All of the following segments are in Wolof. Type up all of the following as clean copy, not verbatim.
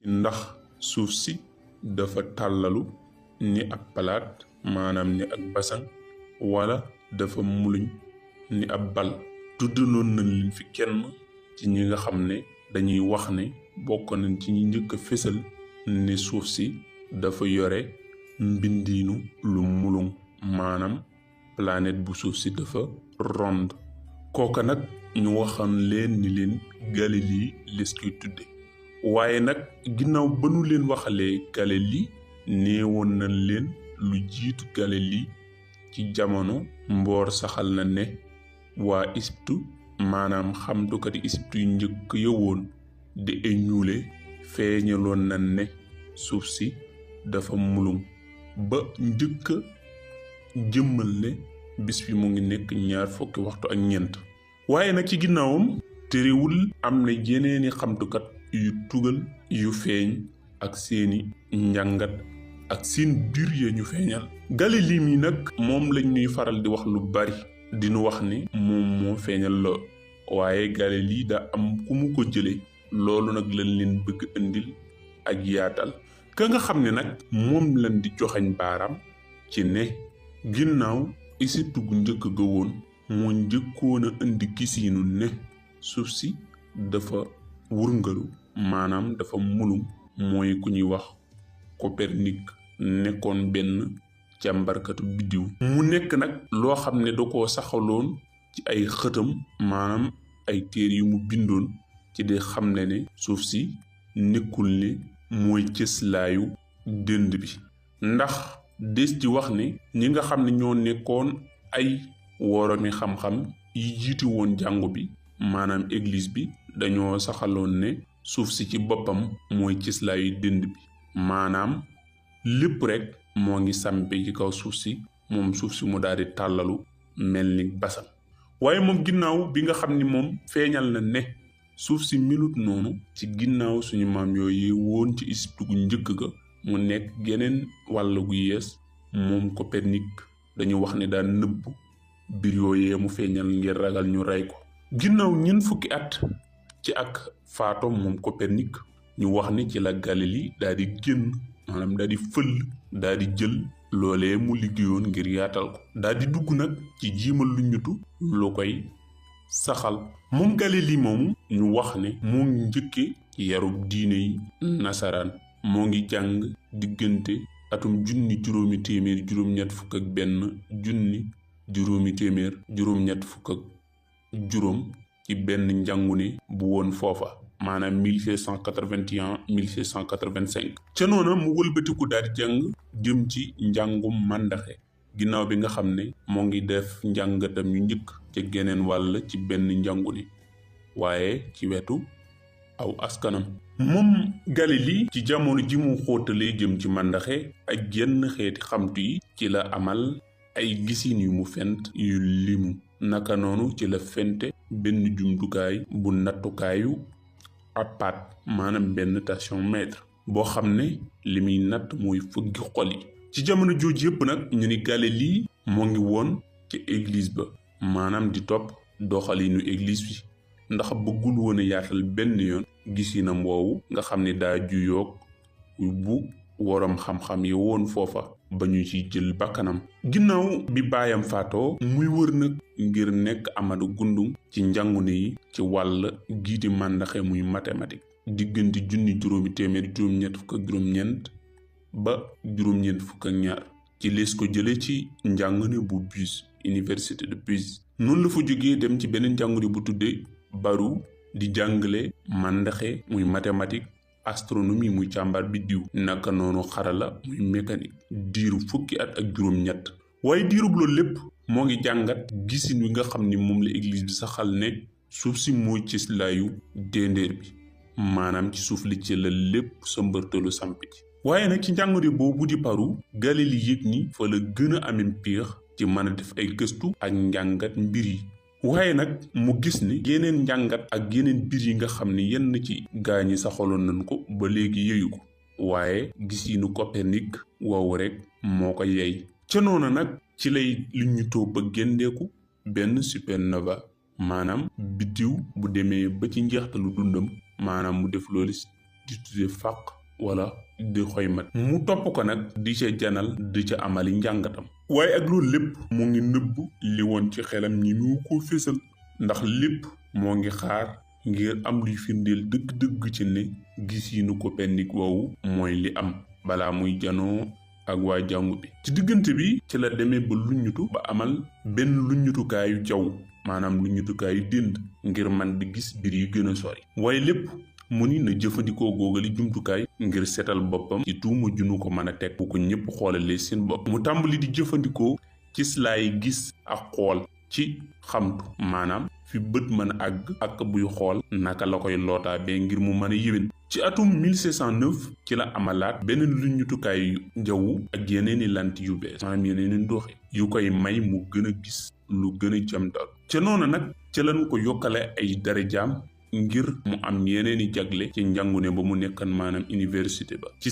ndax suuf si dafa tàllalu ni ab palaat maanaam ni ak basan wala dafa muluñ ni ab bal. tuddanoon nañ leen fi kenn ci ñi nga xam ne dañuy wax ne bokk nañ ci ñi njëkk a fésal ne suuf si dafa yore mbindiinu lu mulung maanaam planète bu suuf si dafa ronde. kooka nag ñu waxoon leen ni leen Galilée les koy tudde waaye nag ginnaaw ba nu leen waxalee Galilée neewoon nañ leen lu jiitu Galilée ci jamono mboor saxal na ne waa Égypte maanaam xamtukati Égypte yu njëkk yëwoon di ay ñuule feeñaloon nañ ne suuf si dafa mulum ba njëkk jëmmal ne bis bi mu ngi nekk 20 waxtu ak ñeent. waaye nag ci ginnaawam terewul am na yeneeni xamtukat yu tugal yu feeñ ak seeni njàngat ak seen biir ya ñu feeñal. Galilée mi nag moom lañ ñuy faral di wax lu bari dinu wax ni moom moo feeñal la waaye Galilée da am ku mu ko jële loolu nag lañ leen bëgg indil ak yaatal. ka nga xam ne nag moom lañ di joxañ baaraam ci ne ginnaaw Égypte gu njëkk ga woon moo njëkkoon a indi gisiinu ne suuf si dafa wurngalu maanaam dafa mulum mooy ku ñuy wax Copernic nekkoon benn càmbarkatu biddiw. mu nekk nag loo xam ne da koo saxaloon ci ay xëtam maanaam ay téere yu mu bindoon ci di xam ne suuf si nekkul ne mooy cëslaayu dënd bi ndax des ci wax ne ñi nga xam ne ñoo nekkoon ay woromi xam-xam yi jiitu woon jàngu bi maanaam église bi dañoo saxaloon ne suuf si ci boppam mooy cëslaayu dënd bi maanaam lépp rek moo ngi sampe ci kaw suuf si moom suuf si mu daal di tàllalu mel ni basam. waaye moom ginnaaw bi nga xam ni moom feeñal na ne suuf si melut noonu ci ginnaaw suñu maam yooyu woon ci Égypte gu njëkk ga mu nekk geneen wàll gu yees moom Copernic dañu wax ne daan nëbb mbir yooyee mu feeñal ngir ragal ñu rey ko. ginnaaw 40 at ci ak faatoom moom Copernic ñu wax ni ci la Galilée daal di génn maanaam daal di fël daal di jël loolee mu liggéeyoon ngir yaatal ko daal di dugg nag ci jiimal lu ñutu lu koy saxal. moom Galilée moomu ñu wax ne moo ngi njëkke yarub diine yi nasaraan moo ngi jàng diggante atum 1981 ci benn njàngune bu woon foofa maanaam 1681 1685. ca noona mu wëlbatiku daal di jàng jëm ci njàngum màndaxe ginnaaw bi nga xam ne moo ngi def njàngatam yu njëkk ca geneen wàll ci benn njàngune waaye ci wetu aw askanam. moom Galilée ci jamono ji mu xóotalee jëm ci màndaxe ak yenn xeeti xamtu yi ci la amal ay gisin yu mu fent yu limu naka noonu ci la fente benn jumtukaay bu nattukaayu appaat maanaam benn tensiomètre boo xam ne li muy natt mooy fëggi xol yi. ci jamono jooju yëpp nag ñu ni Galilée moo ngi woon ci église ba maanaam di topp doxalinu église bi ndax bëggul woon a yaatal benn yoon gisinam woowu nga xam ne daa juyoog bu woroom xam-xam yi woon foofa ba ñu ci jël bakkanam. ginnaaw bi baayam faatoo muy wër nag ngir nekk Amadou Gundum ci njàngune yi ci wàll giiti màndaxe muy mathématique diggante 1989 ba 1992 ci lees ko jële ci njàngune bu Buse université de Buse. noonu la fa jógee dem ci beneen njàngune bu tuddee Baru di jàngale màndaxe muy mathématique astronomie muy càmbar biddiw naka noonu xarala muy mécanique diiru fukki at ak juróom-ñett. waaye diirub loolu lépp moo ngi jàngat gisin wi nga xam ni moom la église bi saxal ne suuf si mooy cëslaayu déndéer bi maanaam ci suuf li ci la lépp sa mbërtalu sampi ci. waaye nag ci njàngale boobu di paru Galilée yëg ni fa la gën a amee piix ci mën a def ay gëstu ak njàngat mbir yi. waaye nag mu gis ni yeneen njàngat ak yeneen mbir yi nga xam ni yenn ci gaañi saxaloon nañ ko ba léegi yeyu ko waaye gisiinu Copernic wow rek moo ko yey. ca noona nag ci lay lu ñu too ba géndeeku benn supernova maanaam biddiw bu demee ba ci njeextalu dundam maanaam mu def loolu di tudde fàq wala di xoymat mu topp ko nag di ca janal di ca amali njàngatam waaye ak loolu lépp mu ngi nëbb li woon ci xelam ñi mu ko fésal ndax lépp moo ngi xaar ngir am luy firndeel dëgg-dëgg ci ne gisiinu Copernic woowu mooy li am balaa muy janoo ak waa jàngu bi ci diggante bi ci la demee ba luññutu ba amal benn luññutukaayu jaww maanaam luññutukaayu dénd ngir man di gis mbir yu gën a sori waaye lépp mu ni na jëfandikoo googali jumtukaay ngir seetal boppam ci tuuma junu ko mën a teg bu ko ñëpp xoolalee seen bopp mu tàmbali di jëfandikoo ci laay gis ak xool ci xamtu maanaam fi bët mën a àgg ak buy xool naka la koy lootaabee ngir mu mën a yéwén ci atum 1609 ci la amalaat beneen luññutukaayu jaww ak yeneeni lant yu bees maanaam yeneeni ndoxe yu koy may mu gën a gis lu gën a jam dal ca noonu nag ca lañu ko yokkale ay darajaam ngir mu am yeneeni jagle ci njàngune ba mu nekkan maanaam université ba ci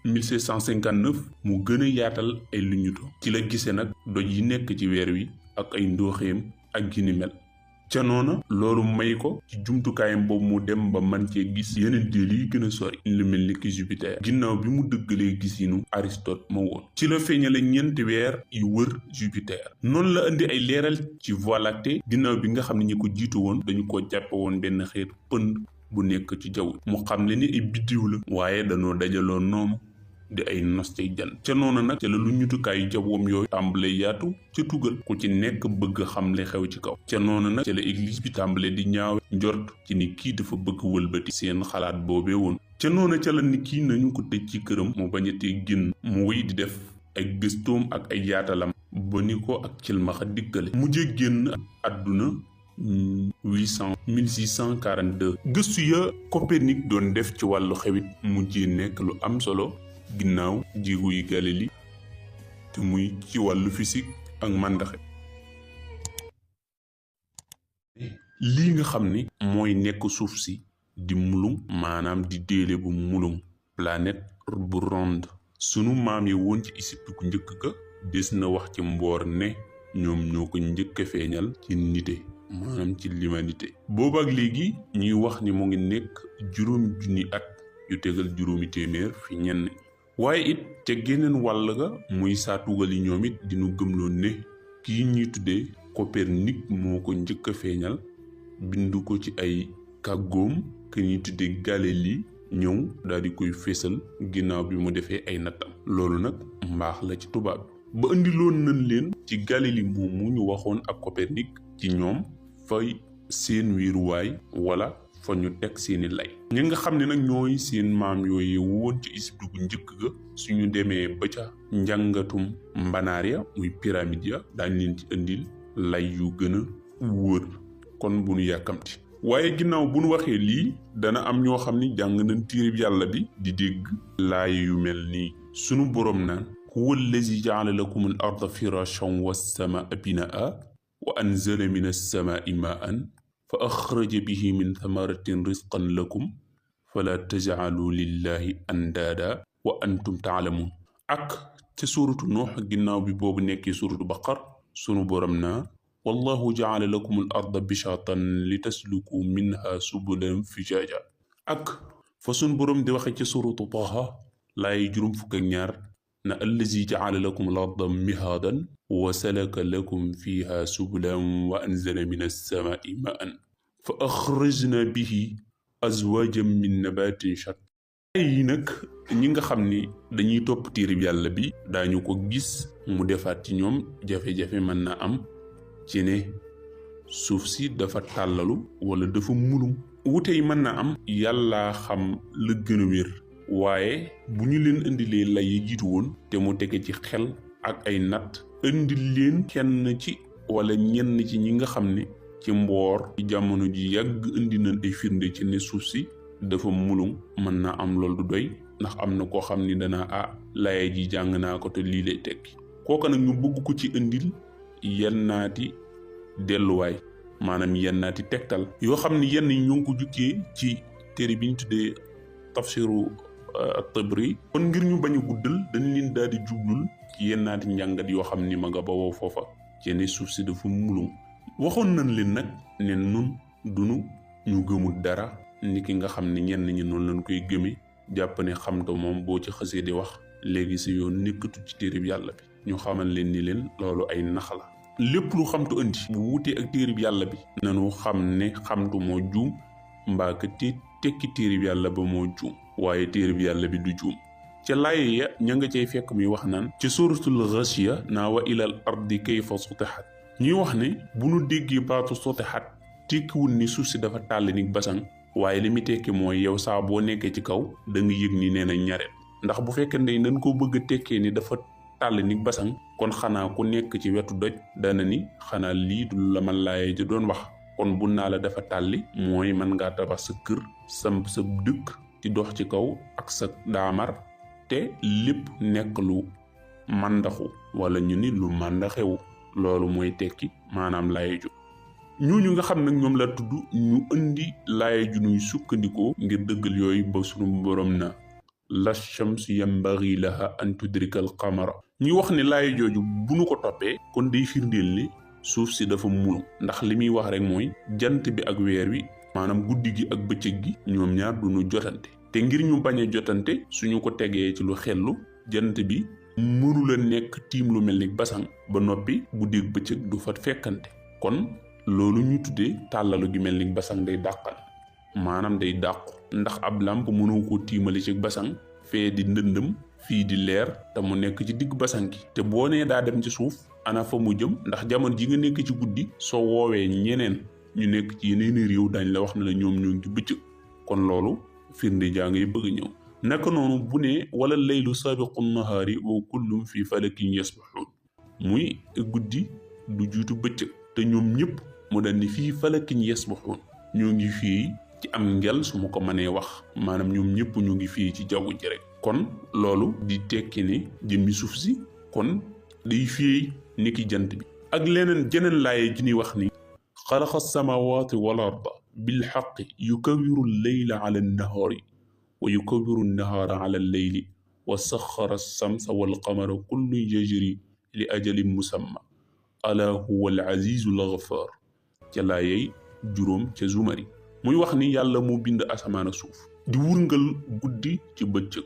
1659 mu gën a yaatal ay luññutu ci la gise nag doj yi nekk ci weer wi ak ay ndooxeem ak gini mel ca noona loolu may ko ci jumtukaayam boobu mu dem ba man cee gis yeneen déel yi gën a sori lu mel ni ki Jupiter ginnaaw bi mu dëggalee gisinu Aristote ma woon ci la feeñale ñeenti weer yu wër Jupiter noonu la indi ay leeral ci Voie lactée ginnaaw bi nga xam ne ñi ko jiitu woon dañu ko jàppe woon benn xeetu pënd bu nekk ci jaww mu xam le ni ay biddiw la waaye dañoo dajaloo noonu di ay nos cay jan ca noonu nag ca la lu ñutukaayu jawwam yooyu tàmbale yaatu ca tugal ku ci nekk bëgg xam li xew ci kaw ca noonu nag ca la église bi tàmbale di ñaaw njort ci ni kii dafa bëgg wëlbati seen xalaat boobee woon ca noonu ca la ni kii nañu ko tëj ci këram mu bañatee génn mu wéy di def ay gëstoom ak ay yaatalam ba ni ko ak cilmaxa dikkale mujjee génn àdduna 1642 gëstu ya Copernic doon def ci wàllu xewit mujjee nekk lu am solo ginnaaw jéego yi Galilée te muy ci wàllu physique ak màndaxe lii nga xam ni mooy nekk suuf si di mulung maanaam di déele bu mulung planète bu ronde sunu maam yi woon ci Égypte ku njëkk ka des na wax ci mboor ne ñoom ñoo ko njëkk a feeñal ci nité maanaam ci l'humanité boobaak léegi ñuy wax ni mu ngi nekk 5,000 at yu tegal 500 fi ñenn waaye it ca geneen wàll ga muy saa tugal yi ñoom it dinu gëmloon ne kii ñuy tuddee Copernic moo ko njëkk a feeñal bindu ko ci ay kàggoom ke ñuy tuddee Galilée ñëw daal di koy fésal ginnaaw bi mu defee ay nattam loolu nag mbaax la ci tubaab ba indiloon nañ leen ci Galilée moomu ñu waxoon ak Copernic ci ñoom fay seen wiiruwaay wala fa ñu teg seeni lay ñi nga xam ne nag ñooy seen maam yooyu woon ci Égypte gu njëkk ga suñu demee ba ca njàngatum mbanaar ya muy pyramide ya daañ leen ci indil lay yu gën a wóor kon bu nu yàkkamti waaye ginnaaw bu nu waxee lii dana am ñoo xam ni jàng nañ téereb yàlla bi di dégg laay yu mel nii sunu boroom naan huwa allazi jaala lakum al arda firashan wassamaa binaa wa anzala min alsamaai maan fa axraja bihi min thamaratin risqan lakum fala tajcalu lillahi andaada wa antum taalamuun ak ca suuratu nuux ginnaaw bi boobu nekkee suuratu baqar sunu boroom naa wallahu jacala lakum al arda bishaatan li tasluku minha subulan fijaaja ak fa sunu boroom di waxe ca suuratu taaha laay 2 na allazi jacala lakum al arda mihaadan wa salaka lakum fiha subulan wa anzala min alsamaai maan fa axrajna bihi azwaajan min nabatin shatta yi nag ñi nga xam ni dañuy topp téereb yàlla bi daañu ko gis mu defaat ci ñoom jafe-jafe mën na am ci ne suuf si dafa tàllalu wala dafa mulum wute yi mën na am yàlla xam la gën a wér waaye bu ñu leen indilee lay yi jiitu woon te mu tege ci xel ak ay natt indil leen kenn ci wala ñenn ci ñi nga xam ne ci mboor ci jamono ji yàgg indi nañ ay firnde ci ne suuf si dafa mulum mën na am loolu du doy ndax am na koo xam ni dana laye ji jàng naa ko te lii lay tekki kooka nag ñu bëgg ko ci indil yennaati delluwaay maanaam yennaati tegtal yoo xam ni yenn ñoo ngi ko jukkee ci téere bi ñu tuddee tafsiru Tabari kon ngir ñu bañ a guddal dañ leen daal di jublul ci yennaati njàngat yoo xam ni ma nga bawoo foofa ci ne suuf si dafa mulum waxoon nañ leen nag ne nun dunu ñu gëmul dara ni ki nga xam ne ñenn ñi noonu lañ koy gëmee jàpp ne xamtu moom boo ci xësee di wax léegi si yoon nekkatu ci téereb yàlla bi ñu xamal leen ni leen loolu ay nax la. lépp lu xamtu indi bu wutee ak téereb yàlla bi nanu xam ne xamtu moo juum mbaa ka tekki téereb yàlla ba moo juum waaye téereb yàlla bi du juum. ca laay ya ña nga cay fekk muy wax naan ci suratul Ghashiya naa wa ilal ardi kayfa sutihat ñuy wax ne bu nu déggee baatu sutihat tekkiwul ni suuf si dafa tàll ni basang waaye li muy tekki mooy yow saa boo nekkee ci kaw da nga yëg ni nee na ñaret ndax bu fekkee ne dañ ko bëgg a tekkee ni dafa tàll ni basang kon xanaa ku nekk ci wetu doj dana ni xanaa lii du la ma laayee ji doon wax kon bu naa la dafa tàlli mooy mën ngaa tabax sa kër samp sa dëkk ci dox ci kaw ak sa daamar te lépp nekk lu màndaxu wala ñu ni lu màndaxewu loolu mooy tekki maanaam laay ju ñooñu nga xam nag ñoom la tudd ñu indi laay ju nuy sukkandikoo ngir dëggal yooyu ba sunu borom na la shamsu yambaghi laha an tudrika al qamara ñuy wax ne laay jooju bu nu ko toppee kon day firndeel ni suuf si dafa mulu ndax li muy wax rek mooy jant bi ak weer wi maanaam guddi gi ak bëccëg gi ñoom ñaar du ñu jotante te ngir ñu bañ a jotante suñu ko tegee ci lu xellu jant bi mënu la nekk tiim lu mel ni basang ba noppi guddi ak bëccëg du fa fekkante kon loolu ñu tuddee tàllalu gi mel ni basang day dàqal maanaam day dàqu ndax ab làmp mënoo ko tiimali ci basang fee di ndëndëm fii di leer te mu nekk ci digg basang gi te boo nee daa dem ci suuf ana fa mu jëm ndax jamono ji nga nekk ci guddi soo woowee ñeneen ñu nekk ci yeneeni réew dañ la wax ne la ñoom ñoo ngi ci bëccëg kon loolu firnde jaa ngay bëgg ñëw naka noonu bu ne wala laylu sabiqu nahaari wa kullum fi falakin yasbahuun muy guddi du jiitu bëccëg te ñoom ñëpp mu dal ni fii falakin yasbahuun ñoo ngi fii ci am ngel su ma ko mënee wax maanaam ñoom ñëpp ñu ngi fii ci jaww ji rek kon loolu di tekki ne jëmmi suuf si kon day fii ni ki jant bi ak jeneen laaye ji ñuy wax ni xalaqa samawati wal arda bil xaqi yukawiru leyla ala nahaari wa yukawiru nahaara ala leyli wa saxara samsa wal qamara kullu yajri li ajalin musamma ala huwa al azizu al ghaffar ca laayey juróom ca zumari muy wax ni yàlla moo bind asamaan ak suuf di wurngal guddi ci bëccëg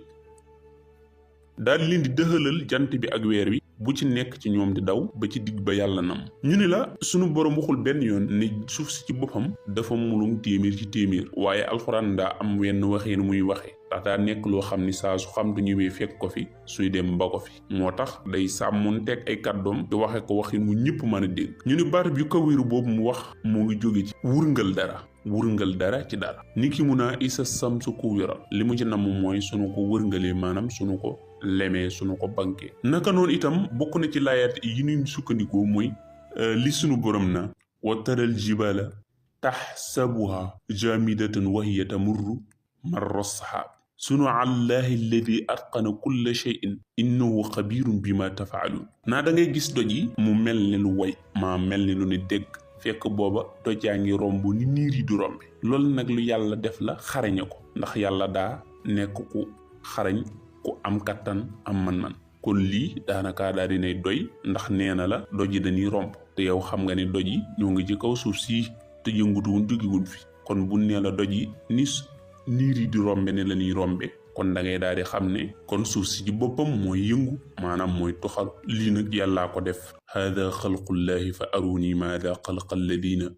daal leen di dëxalal jant bi ak weer wi bu ci nekk ci ñoom di daw ba ci digg ba yàlla nam ñu ni la sunu borom waxul benn yoon ne suuf si ci boppam dafa mulum téeméer ci téeméer waaye alxuraan daa am wenn waxeen muy waxe ndax daa nekk loo xam ni saa su xam du ñëwee fekk ko fi suy dem ba ko fi moo tax day sàmmoon teg ay kàddoom di waxe ko waxin mu ñëpp mën a dégg ñu ni baat bi kawiru boobu mu wax moo ngi jóge ci wurngal dara ci dara ni ki mun a isa samsu kuwira li mu ci namm mooy sunu ko wërngalee maanaam sunu ko lemee sunu ko banque naka noonu itam bokk na ci laayaat yi ñuy sukkandikoo mooy li sunu borom na wa taral jibala taxsabuha jamidatan wa hiya tamurru marra saxaab sunu allahi alladi atqana kulla shay'in innahu xabirun bima tafaaluun naa da ngay gis doj yi mu mel ni lu way maa mel ni lu ni dégg fekk booba doj yaa ngi romb ni niir yi du rombe loolu nag lu yàlla def la xarañe ko ndax yàlla daa nekk ku xarañ ku am kattan am man-man kon lii daanaka daal dinay doy ndax nee na la doj yi dañuy romb te yow xam nga ne doj yi ñoo ngi ci kaw suuf sii te yëngutuwuñ jógiwuñ fi kon bu nee la doj yi ni niir yi di rombe ne la ñuy rombe kon da ngay daal di xam ne kon suuf si ci boppam mooy yëngu maanaam mooy toxal lii nag yàllaa ko def hada xalqullahi fa aruni maada xalqa alladina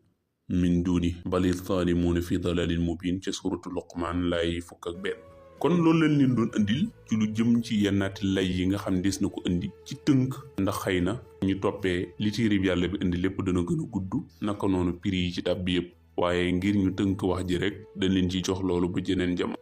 min duni bali zaalimuuna fi dalalin mubin ca suratu luqmaan laay fukk ak benn kon loolu lañ leen doon indil ci lu jëm ci yennaati lay yi nga xam des na ko indi ci tënk ndax xëy na ñu toppee li téereb yàlla bi indi lépp dana gën a gudd naka noonu prix yi ci tab bi yëpp waaye ngir ñu tënk wax ji rek dañ leen ci jox loolu ba jeneen jamono